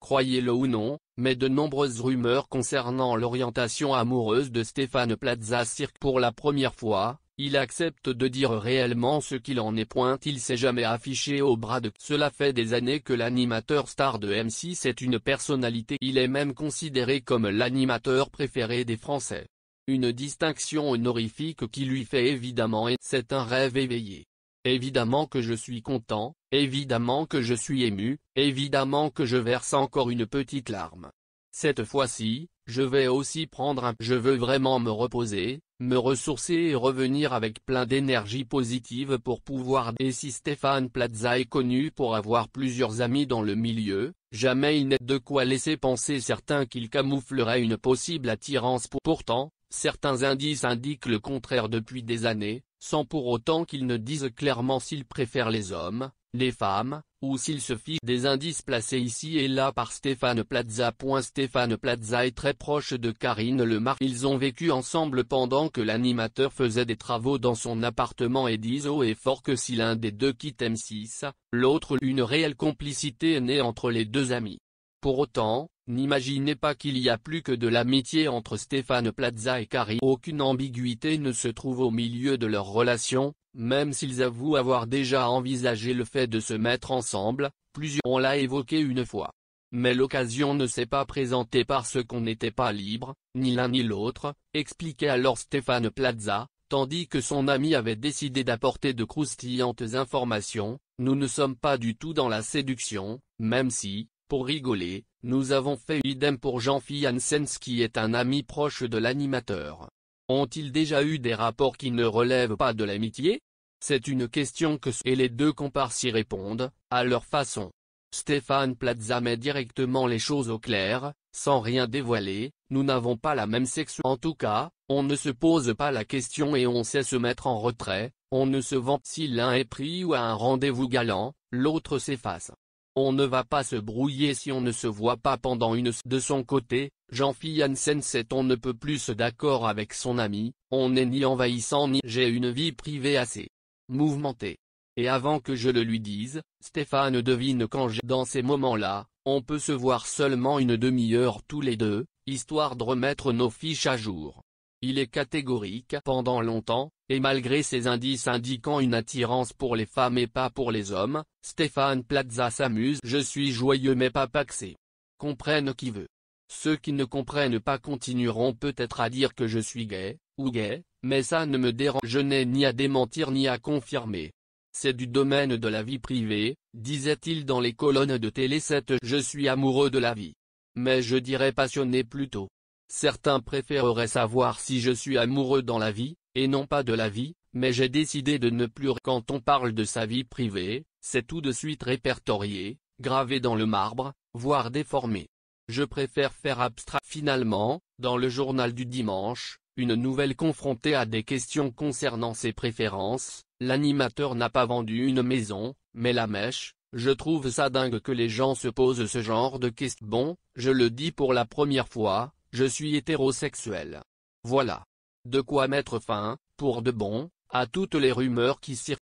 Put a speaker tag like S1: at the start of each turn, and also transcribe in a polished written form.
S1: croyez-le ou non, mais de nombreuses rumeurs concernant l'orientation amoureuse de Stéphane Plaza circulent pour la première fois. Il accepte de dire réellement ce qu'il en est. Il s'est jamais affiché au bras de. Cela fait des années que l'animateur star de M6 est une personnalité. Il est même considéré comme l'animateur préféré des Français. Une distinction honorifique qui lui fait évidemment et c'est un rêve éveillé. Évidemment que je suis content, évidemment que je suis ému, évidemment que je verse encore une petite larme. Cette fois-ci, je vais aussi prendre Je veux vraiment me reposer, me ressourcer et revenir avec plein d'énergie positive pour pouvoir. Et si Stéphane Plaza est connu pour avoir plusieurs amis dans le milieu, jamais il n'est de quoi laisser penser certains qu'il camouflerait une possible attirance. Pourtant, certains indices indiquent le contraire depuis des années, sans pour autant qu'ils ne disent clairement s'ils préfèrent les hommes, les femmes, ou s'ils se fient des indices placés ici et là par Stéphane Plaza. Stéphane Plaza est très proche de Karine Le Marchand. Ils ont vécu ensemble pendant que l'animateur faisait des travaux dans son appartement et disent haut et fort que si l'un des deux quitte M6, l'autre. Une réelle complicité est née entre les deux amis. Pour autant, n'imaginez pas qu'il y a plus que de l'amitié entre Stéphane Plaza et Karine. Aucune ambiguïté ne se trouve au milieu de leur relation, même s'ils avouent avoir déjà envisagé le fait de se mettre ensemble. Plusieurs on l'a évoqué une fois. Mais l'occasion ne s'est pas présentée parce qu'on n'était pas libre, ni l'un ni l'autre, expliquait alors Stéphane Plaza, tandis que son ami avait décidé d'apporter de croustillantes informations. Nous ne sommes pas du tout dans la séduction, même si, pour rigoler, nous avons fait idem pour Jean-Philippe Janssens qui est un ami proche de l'animateur. Ont-ils déjà eu des rapports qui ne relèvent pas de l'amitié? C'est une question que et les deux compères s'y répondent, à leur façon. Stéphane Plaza met directement les choses au clair, sans rien dévoiler, nous n'avons pas la même sexualité. En tout cas, on ne se pose pas la question et on sait se mettre en retrait, on ne se vante. Si l'un est pris ou a un rendez-vous galant, l'autre s'efface. On ne va pas se brouiller si on ne se voit pas pendant une. De son côté, Jean-Philippe Janssens est on ne peut plus d'accord avec son ami, on n'est ni envahissant ni. J'ai une vie privée assez mouvementée. Et avant que je le lui dise, Stéphane devine quand j'ai. Dans ces moments-là, on peut se voir seulement une demi-heure tous les deux, histoire de remettre nos fiches à jour. Il est catégorique pendant longtemps, et malgré ses indices indiquant une attirance pour les femmes et pas pour les hommes, Stéphane Plaza s'amuse. Je suis joyeux mais pas paxé. Comprenne qui veut. Ceux qui ne comprennent pas continueront peut-être à dire que je suis gay, ou gay, mais ça ne me dérange. Je n'ai ni à démentir ni à confirmer. C'est du domaine de la vie privée, disait-il dans les colonnes de Télé 7. Je suis amoureux de la vie. Mais je dirais passionné plutôt. Certains préféreraient savoir si je suis amoureux dans la vie, et non pas de la vie, mais j'ai décidé de ne plus. Quand on parle de sa vie privée, c'est tout de suite répertorié, gravé dans le marbre, voire déformé. Je préfère faire abstrait. Finalement, dans le journal du dimanche, une nouvelle confrontée à des questions concernant ses préférences, l'animateur n'a pas vendu une maison, mais la mèche. Je trouve ça dingue que les gens se posent ce genre de questions. Bon, je le dis pour la première fois, je suis hétérosexuel. Voilà. De quoi mettre fin, pour de bon, à toutes les rumeurs qui circulent.